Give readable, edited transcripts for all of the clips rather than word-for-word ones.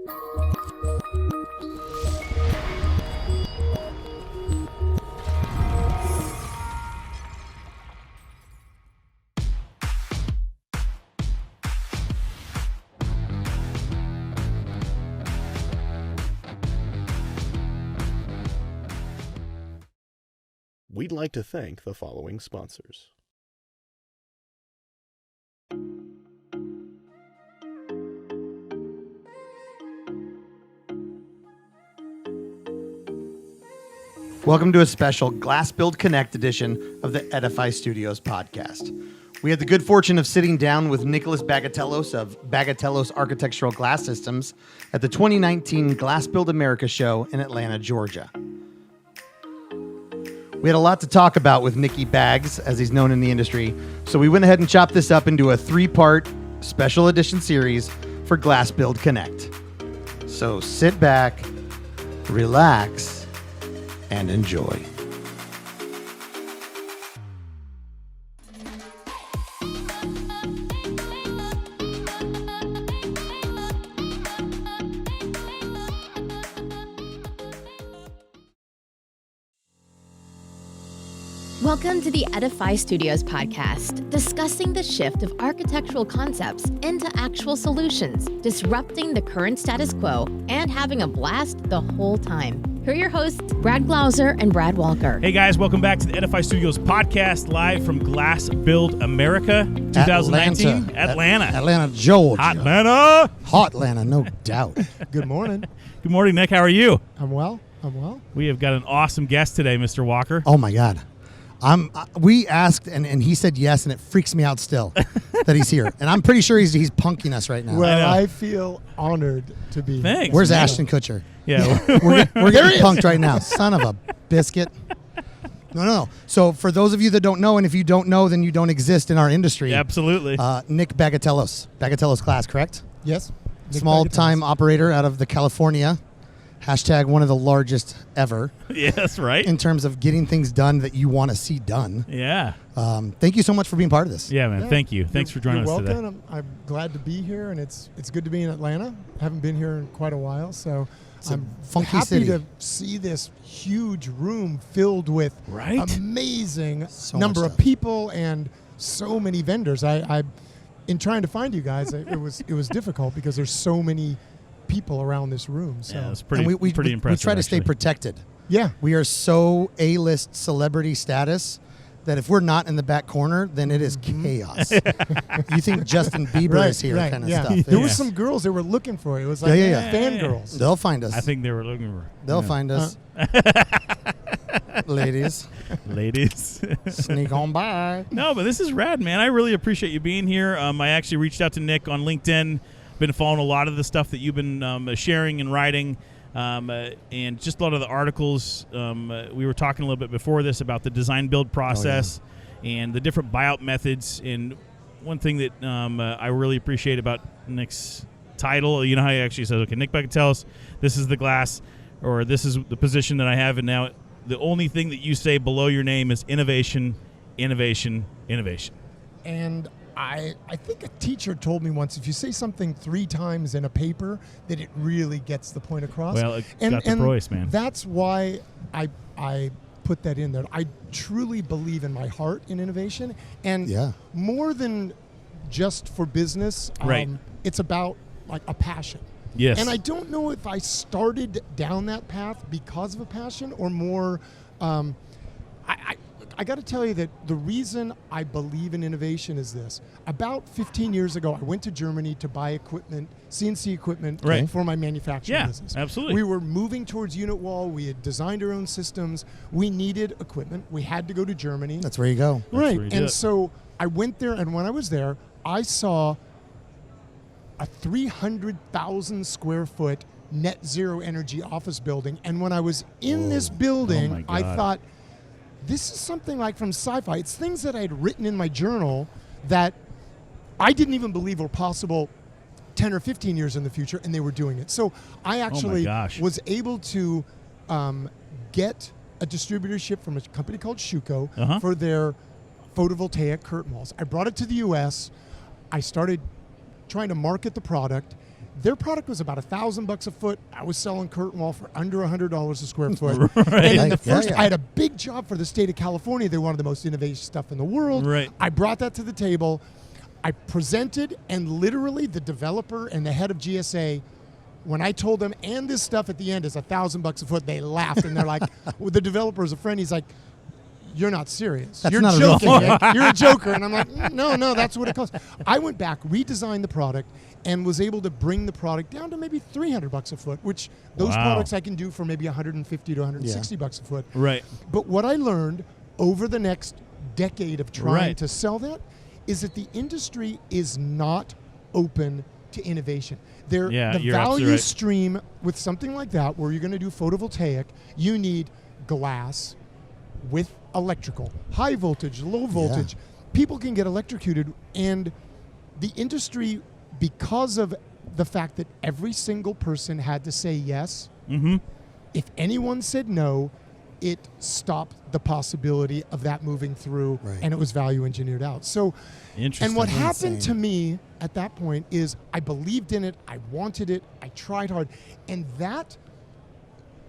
We'd like to thank the following sponsors. Welcome to a special GlassBuild Connect edition of the Edify Studios podcast. We had the good fortune of sitting down with Nick Bagatelos of Bagatelos Architectural Glass Systems at the 2019 GlassBuild America show in Atlanta, Georgia. We had a lot to talk about with Nicky Bags, as he's known in the industry, so we went ahead and chopped this up into a 3-part special edition series for GlassBuild Connect. So sit back, relax, and enjoy. Welcome to the Edify Studios podcast, discussing the shift of architectural concepts into actual solutions, disrupting the current status quo, and having a blast the whole time. Here are your hosts, Brad Glauser and Brad Walker. Hey guys, welcome back to the Edify Studios podcast, live from GlassBuild America 2019. Atlanta, Georgia. Atlanta. Hot Atlanta, no doubt. Good morning. Good morning, Nick. How are you? I'm well. We have got an awesome guest today, Mr. Walker. Oh my God. We asked, and he said yes, and it freaks me out still that he's here. And I'm pretty sure he's punking us right now. Well, I feel honored to be here. Thanks. Where's Ashton Kutcher? Yeah. We're getting punked right now. Son of a biscuit. No. So for those of you that don't know, and if you don't know, then you don't exist in our industry. Absolutely. Nick Bagatelos. Bagatelos Glass, correct? Yes. Small-time operator out of the California. Hashtag one of the largest ever. Yes, right. In terms of getting things done that you want to see done. Yeah. Thank you so much for being part of this. Yeah, man. Thank you. Thanks for joining us today. You're welcome. I'm glad to be here, and it's good to be in Atlanta. I haven't been here in quite a while, so I'm funky happy city to see this huge room filled with amazing number of people and so many vendors. I in trying to find you guys, it was difficult because there's so many people around this room. So yeah, it's pretty we impressive. We try to actually stay protected. Yeah. We are so A-list celebrity status that if we're not in the back corner, then it is chaos. You think Justin Bieber is here kind of stuff. There were some girls that were looking for it. It was like fangirls. They'll find us. I think they were looking for. They'll find us. Ladies. Sneak on by. No, but this is rad, man. I really appreciate you being here. I actually reached out to Nick on LinkedIn. Been following a lot of the stuff that you've been sharing and writing, and just a lot of the articles. We were talking a little bit before this about the design build process and the different buyout methods. And one thing that I really appreciate about Nick's title, you know how he actually says, okay, Nick Bagatelos, this is the glass, or this is the position that I have, and now the only thing that you say below your name is innovation, innovation, innovation. And I think a teacher told me once, if you say something 3 times in a paper, that it really gets the point across. Well, it got the voice, man. That's why I put that in there. I truly believe in my heart in innovation, and more than just for business, it's about like a passion. Yes. And I don't know if I started down that path because of a passion or more. I got to tell you that the reason I believe in innovation is this. About 15 years ago, I went to Germany to buy equipment, CNC equipment, for my manufacturing business. Absolutely. We were moving towards unit wall. We had designed our own systems. We needed equipment. We had to go to Germany. That's where you go. Right. And so I went there, and when I was there, I saw a 300,000 square foot net zero energy office building. And when I was in this building, I thought, this is something like from sci-fi. It's things that I had written in my journal that I didn't even believe were possible 10 or 15 years in the future, and they were doing it. So I actually was able to get a distributorship from a company called Schuco for their photovoltaic curtain walls. I brought it to the U.S. I started trying to market the product, Their product was about $1,000 a foot. I was selling curtain wall for under $100 a square foot. Right. And then the Yeah, first, yeah. I had a big job for the state of California. They wanted the most innovative stuff in the world. Right. I brought that to the table. I presented, and literally the developer and the head of GSA, when I told them, and this stuff at the end is $1,000 a foot, they laughed, and they're like, well, the developer is a friend. He's like, you're not serious. That's You're not a joking. real Nick. You're a joker. And I'm like, no, that's what it costs. I went back, redesigned the product, and was able to bring the product down to maybe $300 a foot, which those Wow. products I can do for maybe $150 to $160 a foot. Right. But what I learned over the next decade of trying Right. to sell that is that the industry is not open to innovation. The Yeah, you're absolutely value right. stream with something like that, where you're going to do photovoltaic, you need glass with electrical, high voltage, low voltage. People can get electrocuted, and the industry, because of the fact that every single person had to say yes, Mm-hmm. if anyone said no, it stopped the possibility of that moving through, Right. and it was value engineered out. So, Interesting. and what happened Insane. to me at that point is I believed in it, I wanted it, I tried hard, and that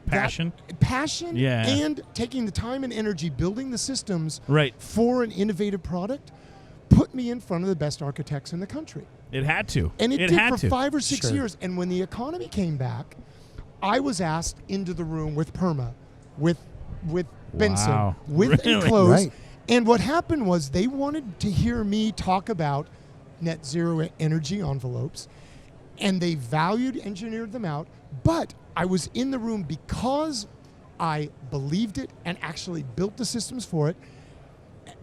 Passion? passion, Yeah. and taking the time and energy building the systems Right. for an innovative product put me in front of the best architects in the country. It had to. And it did had for to. 5 or 6 Sure. years. And when the economy came back, I was asked into the room with Perma, with Benson, Wow. with Really? Enclosed. Right. And what happened was they wanted to hear me talk about net zero energy envelopes, and they valued, engineered them out. But I was in the room because I believed it and actually built the systems for it.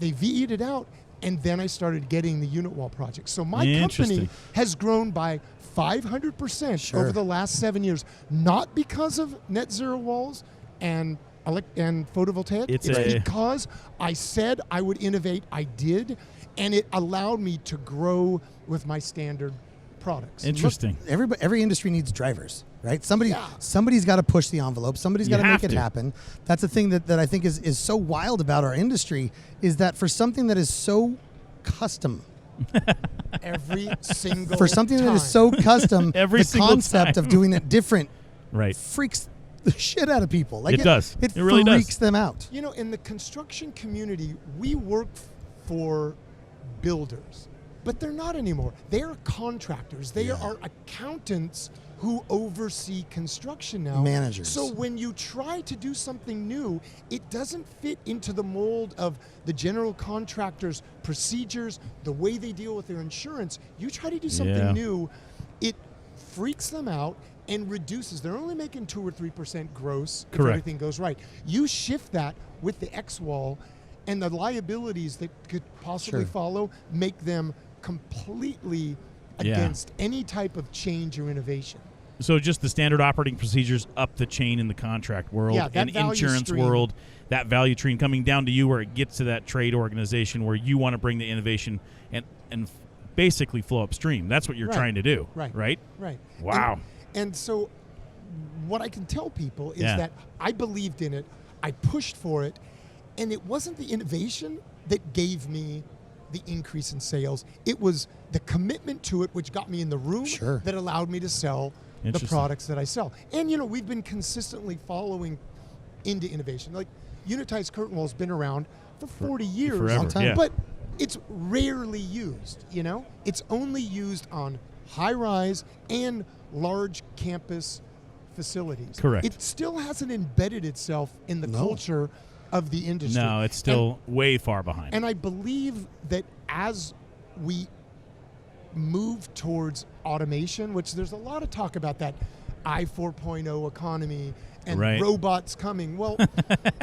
They VE'd it out, and then I started getting the unit wall project. So my company Interesting. has grown by 500% Sure. over the last 7 years, not because of net zero walls and photovoltaic. It's It's a- because I said I would innovate. I did, and it allowed me to grow with my standard products. Interesting. Every industry needs drivers, right? Yeah. Somebody's got to push the envelope. Somebody's You got to make have it to. happen. That's the thing that I think is so wild about our industry, is that for something that is so custom, Every single for something that is time. so custom, Every the single concept time. of doing it different Right. freaks the shit out of people. Like It does. It It really does. freaks them out. You know, in the construction community, we work for builders, but they're not anymore. They are contractors. They are accountants who oversee construction now. Managers. So when you try to do something new, it doesn't fit into the mold of the general contractor's procedures, the way they deal with their insurance. You try to do something Yeah. new, it freaks them out and reduces. They're only making 2 or 3% gross if Correct. everything goes right. You shift that with the X wall, and the liabilities that could possibly Sure. follow make them completely against any type of change or innovation. So just the standard operating procedures up the chain in the contract world Yeah, that and value insurance stream. world, that value stream coming down to you where it gets to that trade organization where you want to bring the innovation and basically flow upstream. That's what you're Right. trying to do. Right. Right? Right. Wow. And so what I can tell people is Yeah. that I believed in it, I pushed for it, and it wasn't the innovation that gave me the increase in sales. It was the commitment to it, which got me in the room, Sure. that allowed me to sell the Interesting. products that I sell. And, you know, we've been consistently following into innovation. Like, unitized curtain wall's been around for 40 years. forever, Long time. yeah. But it's rarely used, you know? It's only used on high-rise and large campus facilities. Correct. It still hasn't embedded itself in the No. culture of the industry. No, it's still way far behind. And I believe that as we move towards automation, which there's a lot of talk about that I 4.0 economy and Right. robots coming. Well,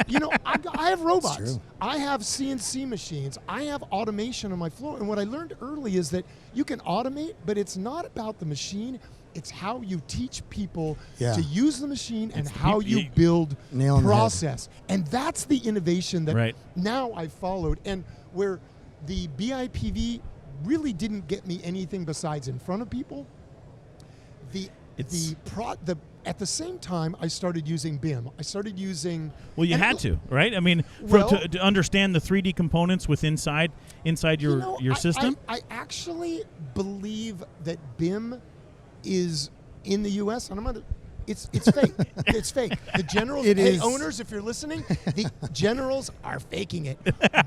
you know, I have robots. true. I have CNC machines. I have automation on my floor. And what I learned early is that you can automate, but it's not about the machine. It's how you teach people Yeah. to use the machine and It's the how people- you build Nail on the head. process. And that's the innovation that Right. now I've followed. And where the BIPV really didn't get me anything besides in front of people, at the same time I started using BIM. I started using. Well, you and had to, right? I mean, Well- to understand the 3D components with inside your you know, system. I actually believe that BIM is in the U.S. and I'm gonna. It's fake. It's fake. The generals, owners, if you're listening, the generals are faking it.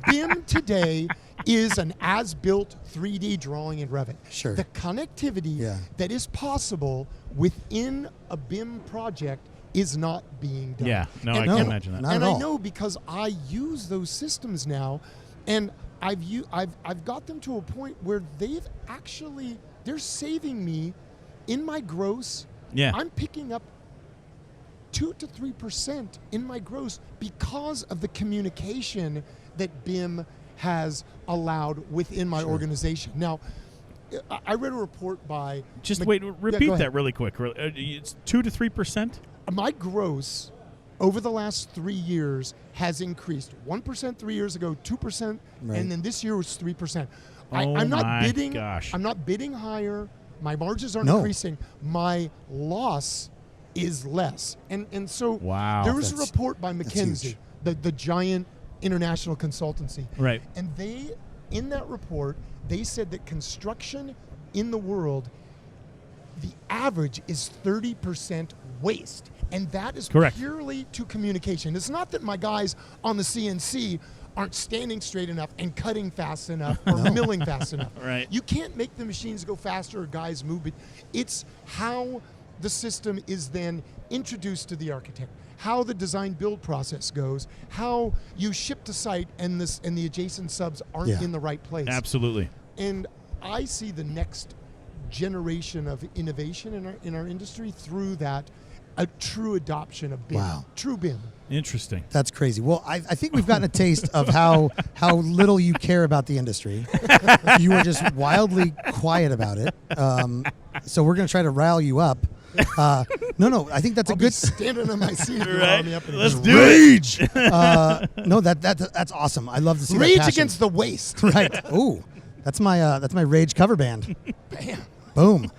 BIM today is an as-built 3D drawing in Revit. Sure. The connectivity that is possible within a BIM project is not being done. Yeah, no, I can imagine that. Not And at I all. know because I use those systems now, and I've got them to a point where they're saving me in my gross. Yeah. I'm picking up 2 to 3% in my gross because of the communication that BIM has allowed within my organization. Now, I read a report by... Repeat that really quick. It's 2 to 3%? My gross over the last 3 years has increased 1% 3 years ago, 2%, and then this year was 3%. I'm not bidding. Gosh. I'm not bidding higher. My margins aren't increasing. My loss is less. And so there was a report by McKinsey, the giant international consultancy. Right. And in that report, they said that construction in the world, the average is 30% waste. And that is purely to communication. It's not that my guys on the CNC aren't standing straight enough and cutting fast enough or milling fast enough. Right. You can't make the machines go faster or guys move, but it's how the system is then introduced to the architect, how the design build process goes, how you ship to site and the adjacent subs aren't in the right place. Absolutely. And I see the next generation of innovation in our industry through that, a true adoption of BIM. Wow. True BIM. Interesting. That's crazy. Well, I think we've gotten a taste of how little you care about the industry. You are just wildly quiet about it. So we're going to try to rile you up. No, I think that's I'll a good. be standing on my seat. Right. Me up and Let's just do Rage. No, that's awesome. I love to see that rage passion. against the waste. Right. Ooh, that's my rage cover band. Bam. Boom.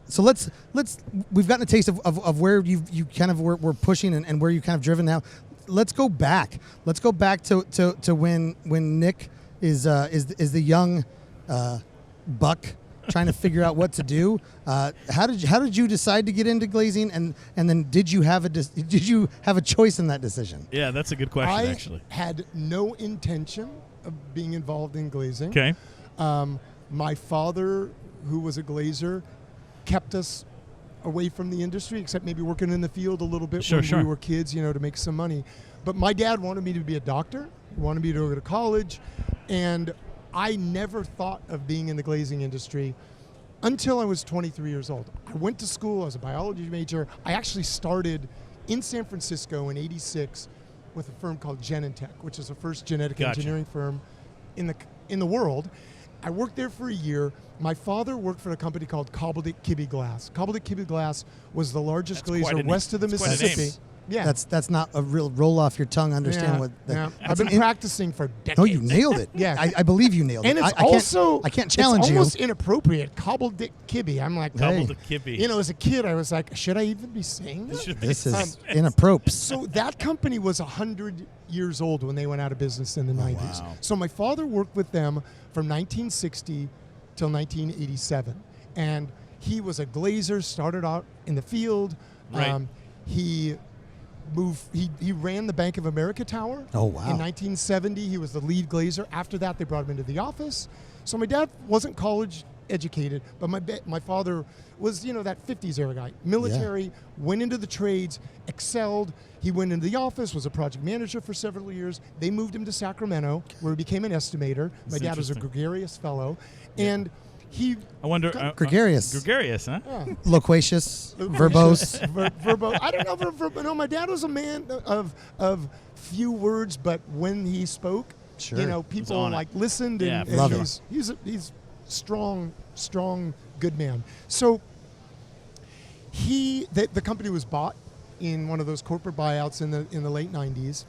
So let's we've gotten a taste of where you kind of were pushing and where you kind of driven now. Let's go back. Let's go back to when Nick is the young buck trying to figure out what to do. How did you decide to get into glazing, and then did you have a choice in that decision? Yeah, that's a good question, actually. I had no intention of being involved in glazing. Okay. My father, who was a glazer, kept us away from the industry, except maybe working in the field a little bit when we were kids, to make some money. But my dad wanted me to be a doctor. He wanted me to go to college. And I never thought of being in the glazing industry until I was 23 years old. I went to school. I was a biology major. I actually started in San Francisco in '86 with a firm called Genentech, which is the first genetic engineering firm in the world. I worked there for a year. My father worked for a company called Goblet Glass. Goblet Glass was the largest glazer west of the Mississippi. Yeah, that's not a real roll off your tongue. Understand what? I've been practicing for decades. No, you nailed it. Yeah, I believe you nailed it. And it's I can't challenge you. It's almost inappropriate. Goblet Kibby. I'm like, Goblet Kibby. As a kid, I was like, should I even be saying this? This is inappropriate. So that company was 100 years old when they went out of business in the 90s. Wow. So my father worked with them from 1960 till 1987. And he was a glazer, started out in the field. Right. He ran the Bank of America tower. Oh, wow. In 1970, he was the lead glazer. After that, they brought him into the office. So my dad wasn't college educated, but my father was, that 50s era guy. Military, went into the trades, excelled. He went into the office, was a project manager for several years. They moved him to Sacramento, where he became an estimator. My dad was a gregarious fellow. And I wonder. Gregarious. Gregarious, huh? yeah. Loquacious, verbose. Verbose. I don't know. No, my dad was a man of few words, but when he spoke, people listened, and love he's strong, good man. So the company was bought in one of those corporate buyouts in the late 90s,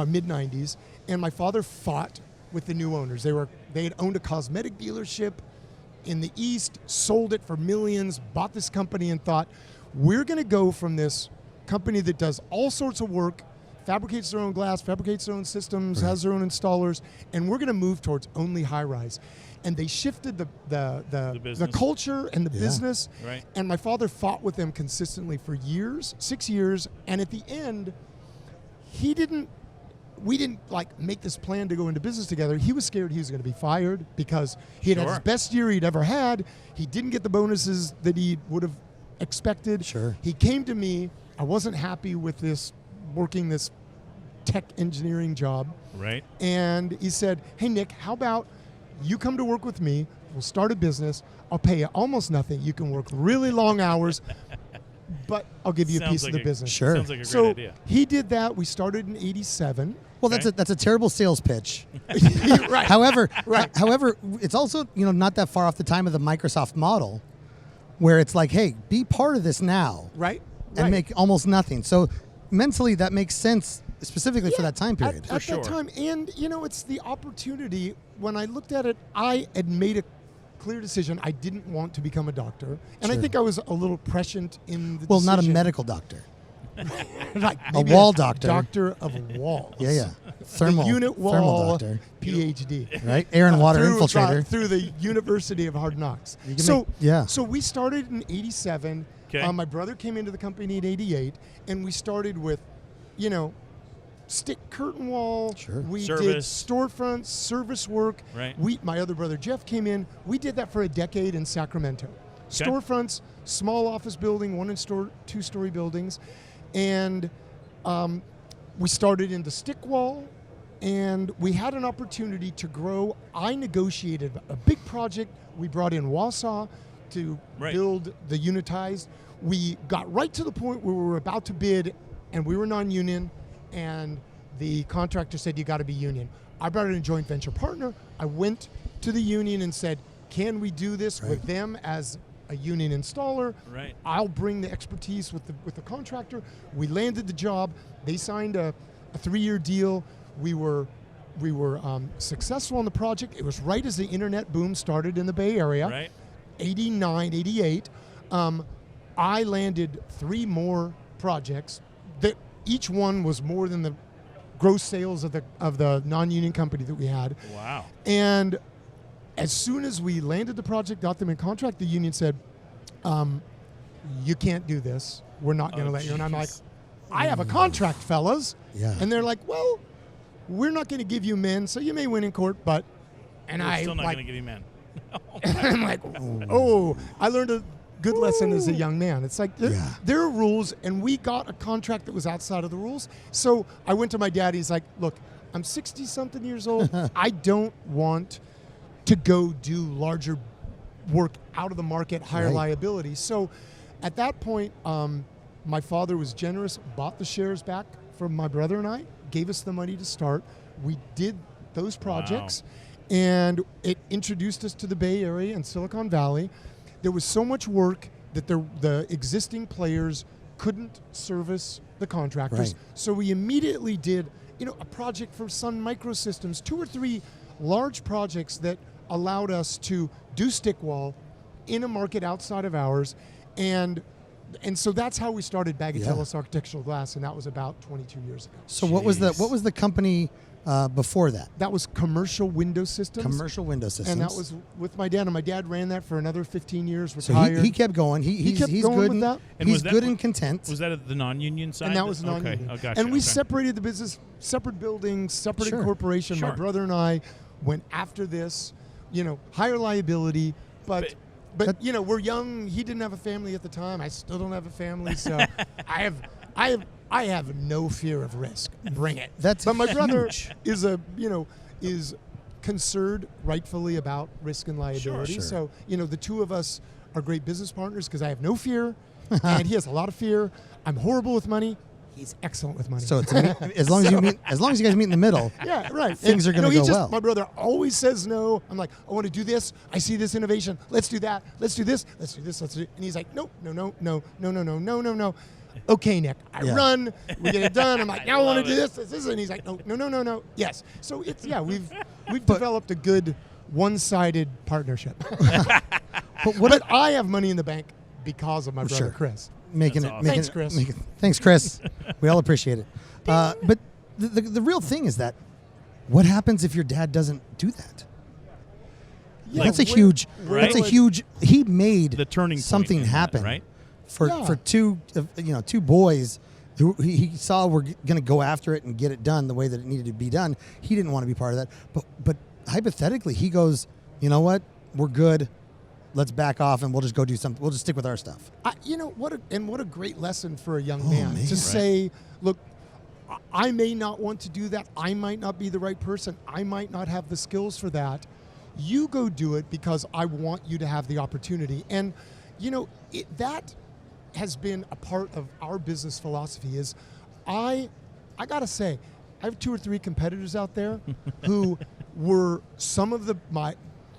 mid 90s, and my father fought with the new owners. They had owned a cosmetic dealership in the East, sold it for millions, bought this company and thought, we're going to go from this company that does all sorts of work, fabricates their own glass, fabricates their own systems, has their own installers, and we're going to move towards only high-rise. and they shifted the business. culture and the business. Right. And my father fought with them consistently for years, 6 years, and at the end, we didn't like make this plan to go into business together. He was scared he was going to be fired because he had his best year he'd ever had. He didn't get the bonuses that he would have expected. Sure. He came to me. I wasn't happy with working this tech engineering job. Right. And he said, hey, Nick, how about you come to work with me? We'll start a business. I'll pay you almost nothing. You can work really long hours, but I'll give you a piece of the business. Sure. Sounds like a great idea. He did that. We started in 87. Well, that's a terrible sales pitch. Right. However, it's also not that far off the time of the Microsoft model, where it's like, hey, be part of this now, Right. and make almost nothing. So mentally, that makes sense specifically for that time period. At that time, and it's the opportunity. When I looked at it, I had made a clear decision. I didn't want to become a doctor, and I think I was a little prescient in the decision. Not a medical doctor. Like A wall doctor. Doctor of walls. Yeah. The unit thermal wall doctor. PhD. Right? Air and water through, infiltrator. Through the University of Hard Knocks. So we started in 87. Okay. My brother came into the company in 88, and we started with, stick curtain wall. Sure. We Service. did storefronts, service work. Right. My other brother Jeff came in. We did that for a decade in Sacramento. Storefronts, small office building, 1 and 2-story buildings, and we started in the stick wall, and we had an opportunity to grow. I negotiated a big project. We brought in Wausau to build the unitized. We got right to the point where we were about to bid, and we were non-union, and the contractor said, you got to be union. I brought in a joint venture partner. I went to the union and said, can we do this with them as a union installer? Right. I'll bring the expertise with the contractor. We landed the job. They signed a 3-year deal. We were successful on the project. It was right as the internet boom started in the Bay Area. Right. 89, 88. I landed 3 more projects that each one was more than the gross sales of the non-union company that we had. Wow. And as soon as we landed the project, got them in contract, the union said, you can't do this. We're not going to let you. And I'm like, I have a contract, fellas. Yeah. And they're like, well, we're not going to give you men, so you may win in court, but... And We're still not going to give you men. I'm like, oh, I learned a good lesson as a young man. It's like, there are rules, and we got a contract that was outside of the rules. So I went to my dad. He's like, look, I'm 60-something years old. I don't want to go do larger work out of the market, higher liability. So at that point, my father was generous, bought the shares back from my brother and I, gave us the money to start. We did those projects. Wow. And it introduced us to the Bay Area and Silicon Valley. There was so much work that the existing players couldn't service the contractors. Right. So we immediately did, a project for Sun Microsystems, 2 or 3 large projects that allowed us to do stick wall in a market outside of ours. And so that's how we started Bagatelos Architectural Glass, and that was about 22 years ago. So what was the company before that? That was Commercial Window Systems. Commercial Window Systems. And that was with my dad. And my dad ran that for another 15 years, so retired. he kept going. He's kept he's going good with that. And he's was that good what- and content. Was that at the non-union side? And that was non-union. Okay. Oh, gotcha. And we Okay. separated the business, separate buildings, separate Sure. incorporation. Sure. My brother and I went after this, higher liability, but we're young. He didn't have a family at the time. I still don't have a family, so I have no fear of risk. Bring it. That's but my brother huge. is concerned rightfully about risk and liability. Sure. So the two of us are great business partners because I have no fear, and he has a lot of fear. I'm horrible with money. He's excellent with money. So as long as you guys meet in the middle, yeah, right. things are going to go well. My brother always says no. I'm like, I want to do this. I see this innovation. Let's do that. Let's do this. Let's do this. Let's do. And he's like, no. Okay, Nick. I run. We get it done. I'm like, now I want to do this. And he's like, no. Yes. So it's we've developed a good one-sided partnership. But I have money in the bank because of my brother Sure. Chris. Thanks, Chris. We all appreciate it. But the real thing is that what happens if your dad doesn't do that? Yeah, that's a huge. right? That's a huge. He made The turning point something in that, happen, right? For two boys who he saw were going to go after it and get it done the way that it needed to be done. He didn't want to be part of that, but hypothetically, he goes, you know what, we're good. Let's back off and we'll just go do something. We'll just stick with our stuff. What a great lesson for a young man man. to say, look, I may not want to do that. I might not be the right person. I might not have the skills for that. You go do it because I want you to have the opportunity. And, that has been a part of our business philosophy is I got to say, I have 2 or 3 competitors out there who were some of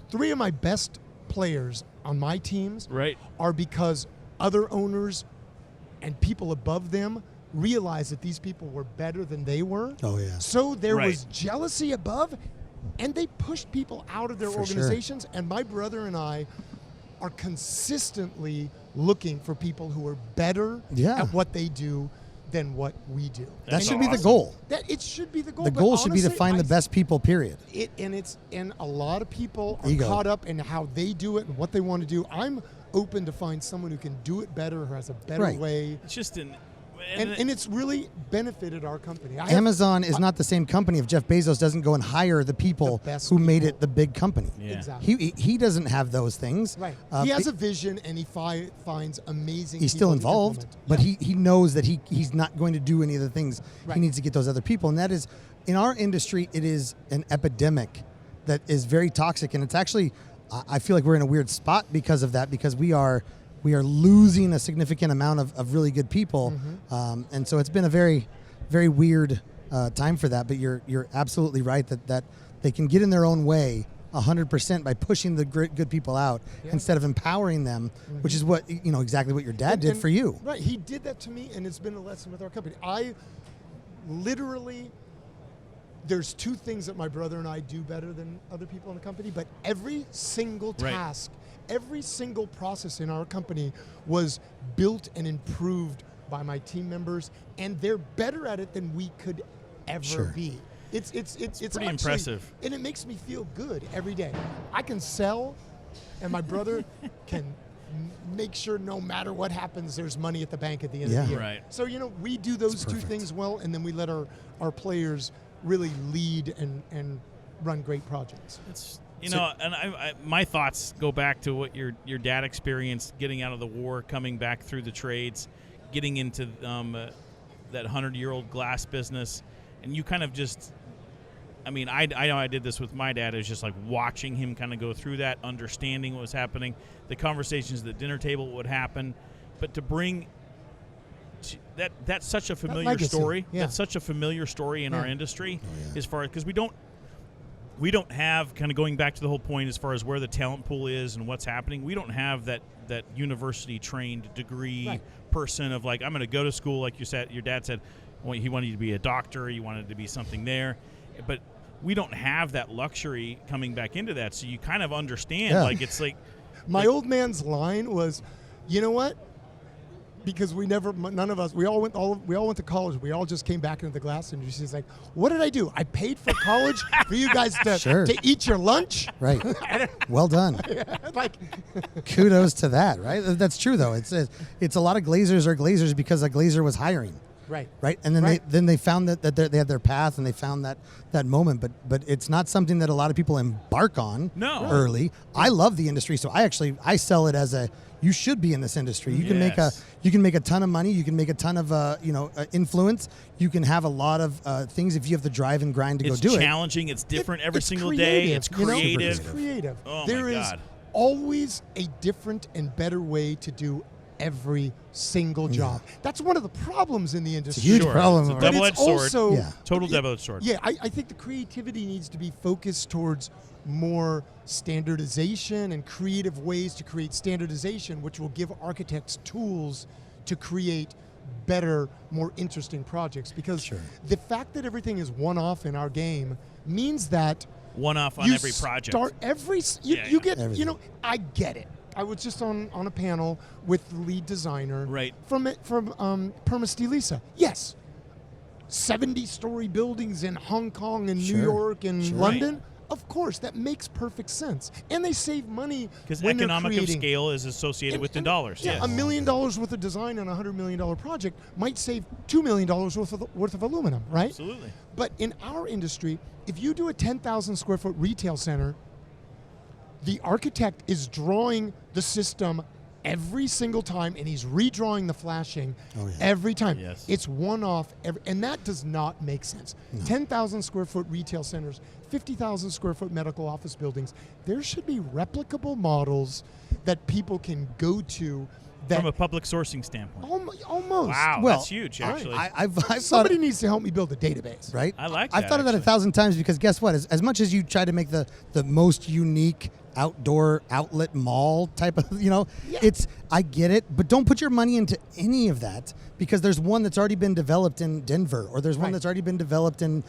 three of my best players on my teams are because other owners and people above them realized that these people were better than they were. Oh, yeah. So there was jealousy above, and they pushed people out of their organizations. Sure. And my brother and I are consistently looking for people who are better at what they do than what we do. That should be the goal. It should be the goal. The goal should be to find the best people, period. And a lot of people are caught up in how they do it and what they want to do. I'm open to find someone who can do it better, who has a better way. It's just and it's really benefited our company. Amazon is not the same company if Jeff Bezos doesn't go and hire the people who made it the big company. Yeah. Exactly. He doesn't have those things. Right. He has a vision and he finds amazing He's people still to involved, implement. but he knows that he's not going to do any of the things. Right. He needs to get those other people. And that is, in our industry, it is an epidemic that is very toxic. And it's actually, I feel like we're in a weird spot because of that, because we are losing a significant amount of really good people. Mm-hmm. And so it's been a very, very weird time for that. But you're absolutely right that they can get in their own way 100% by pushing the good people out instead of empowering them, which is what, exactly what your dad did for you. Right. He did that to me, and it's been a lesson with our company. I literally, there's 2 things that my brother and I do better than other people in the company, but every single task, every single process in our company was built and improved by my team members, and they're better at it than we could ever be. It's pretty actually impressive, and it makes me feel good every day. I can sell, and my brother can make sure no matter what happens, there's money at the bank at the end of the year. Right. So we do those 2 things well, and then we let our players really lead and run great projects. And my thoughts go back to what your dad experienced, getting out of the war, coming back through the trades, getting into that 100-year-old glass business, and you kind of just, I know I did this with my dad. It was just like watching him kind of go through that, understanding what was happening, the conversations at the dinner table would happen, but to bring that's such a familiar story. Yeah. That's such a familiar story in our industry, as far as, because we don't have, kind of going back to the whole point as far as where the talent pool is and what's happening, we don't have that university trained degree person of like, I'm going to go to school, like you said, your dad said he wanted you to be a doctor, he wanted to be something there, but we don't have that luxury coming back into that, so you kind of understand, like, it's like my old man's line was, you know what? Because none of us, we all went to college. We all just came back into the glass industry. He's like, what did I do? I paid for college for you guys to eat your lunch? Right. Well done. Kudos to that, right? That's true, though. It's a lot of glazers are glazers because a glazer was hiring. Right. And then they found that they had their path and they found that moment. But it's not something that a lot of people embark on early. I love the industry, so I sell it as you should be in this industry. You can make a ton of money. You can make a ton of influence. You can have a lot of things if you have the drive and grind to go do it. It's challenging. It's different every single day. It's creative. It's creative. Oh, there my is God. always a different and better way to do every single job. That's one of the problems in the industry. It's a huge problem. It's a double-edged sword. Also, Total double-edged sword. Yeah, I think the creativity needs to be focused towards more standardization and creative ways to create standardization, which will give architects tools to create better, more interesting projects. Because the fact that everything is one-off in our game means that one-off on every project. You get, I get it. I was just on a panel with the lead designer from Permastilisa. Yes, 70-story buildings in Hong Kong and New York and London. Of course, that makes perfect sense. And they save money Because when economic they're of creating. scale is associated with the dollars. Yeah, Yes. $1 million worth of design on a $100 million project might save $2 million worth of aluminum, right? Absolutely. But in our industry, if you do a 10,000 square foot retail center, the architect is drawing the system every single time, and he's redrawing the flashing every time. Yes. It's one-off, and that does not make sense. 10,000 square foot retail centers, 50,000 square foot medical office buildings, there should be replicable models that people can go to. That From a public sourcing standpoint. almost. Wow, Well, that's huge, actually. I've thought Somebody needs to help me build a database. right? I like I've that, thought of that actually. 1,000 times because guess what? As much as you try to make the most unique outdoor outlet mall type of, it's, I get it, but don't put your money into any of that because there's one that's already been developed in Denver or there's one Right. that's already been developed in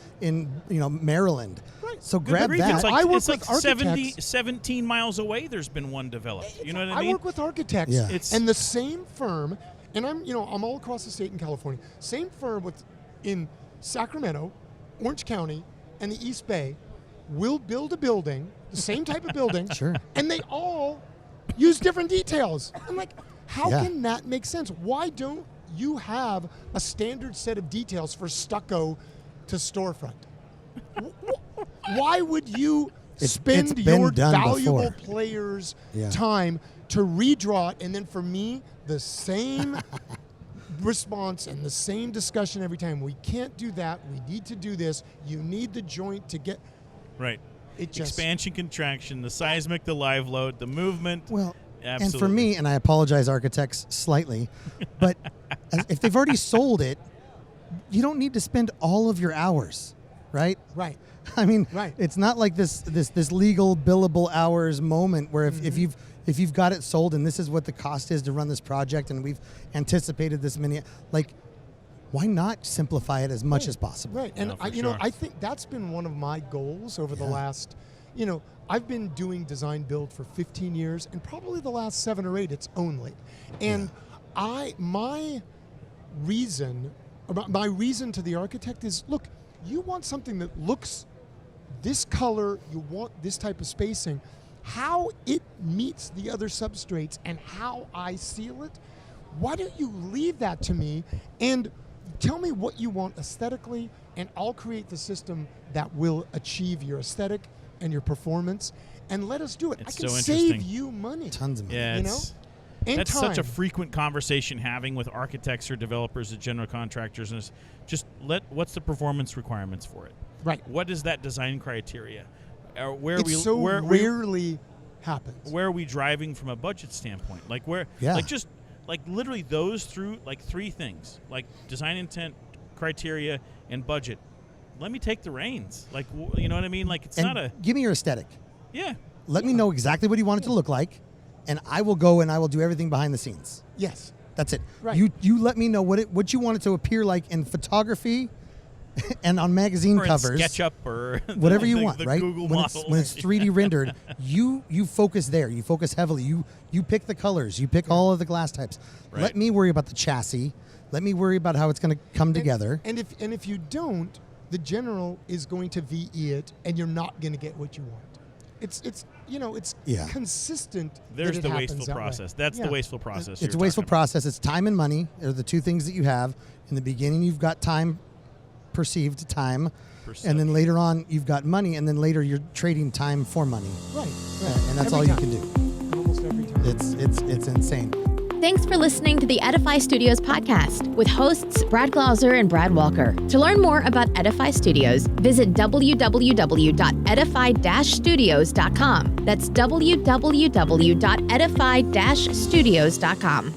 Maryland. Right. So Good grab grief, that. It's like, I work it's like with 70, 17 miles away there's been one developed. You know what I mean? work with architects, Yeah. and the same firm, and I'm all across the state in California. Same firm in Sacramento, Orange County, and the East Bay will build a building, the same type of building, Sure. and they all use different details. I'm like, how Yeah. can that make sense? Why don't you have a standard set of details for stucco to storefront? Why would you spend it's been your done valuable before. players' Yeah. time to redraw it, and then for me, the same response and the same discussion every time? We can't do that. We need to do this. You need the joint to get Right. it. Just Expansion, contraction, the seismic, the live load, the movement. Well, Absolutely. and for me, and I apologize, architects, slightly, but if they've already sold it, you don't need to spend all of your hours, right? right. I mean, Right. it's not like this legal billable hours moment where if you've got it sold and this is what the cost is to run this project and we've anticipated this many, like, why not simplify it as much as possible? Right. And No, for I sure. I think that's been one of my goals over the last, I've been doing design build for 15 years, and probably the last 7 or 8 it's only. And my reason to the architect is, look, you want something that looks this color, you want this type of spacing. How it meets the other substrates and how I seal it, why don't you leave that to me and tell me what you want aesthetically, and I'll create the system that will achieve your aesthetic and your performance, and let us do it. It's I can so save interesting. you money. Tons of money. Yeah, You it's, And that's such a time. frequent conversation having with architects or developers or general contractors. And it's just what's the performance requirements for it? Right. What is that design criteria? Where It we so where rarely happens. where are we driving from a budget standpoint? Like where? Yeah. Like just like literally those through like 3 things, like design intent, criteria, and budget. Let me take the reins. Like you know what I mean? Like it's And not a give me your aesthetic. yeah. Let me know exactly what you want it to look like, and I will go and I will do everything behind the scenes. Yes. That's it. Right. You let me know what you want it to appear like in photography and on magazine Or in covers. SketchUp or Whatever you the want, the right? Google when models. when it's 3D rendered, you focus there. You focus heavily. You pick the colors. You pick all of the glass types. Right. Let me worry about the chassis. Let me worry about how it's going to come together. And if you don't, the general is going to VE it, and you're not going to get what you want. It's Yeah. consistent. There's that the it wasteful happens that way. process. That's Yeah. the wasteful process. It's a you're wasteful talking process. It's time and money. Are the 2 things that you have. In the beginning, you've got time, perceived time, and then later on, you've got money, and then later you're trading time for money. Right. And that's Every all you time. can do. Almost every time. It's insane. Thanks for listening to the Edify Studios podcast with hosts Brad Glauser and Brad Walker. To learn more about Edify Studios, visit www.edify-studios.com. That's www.edify-studios.com.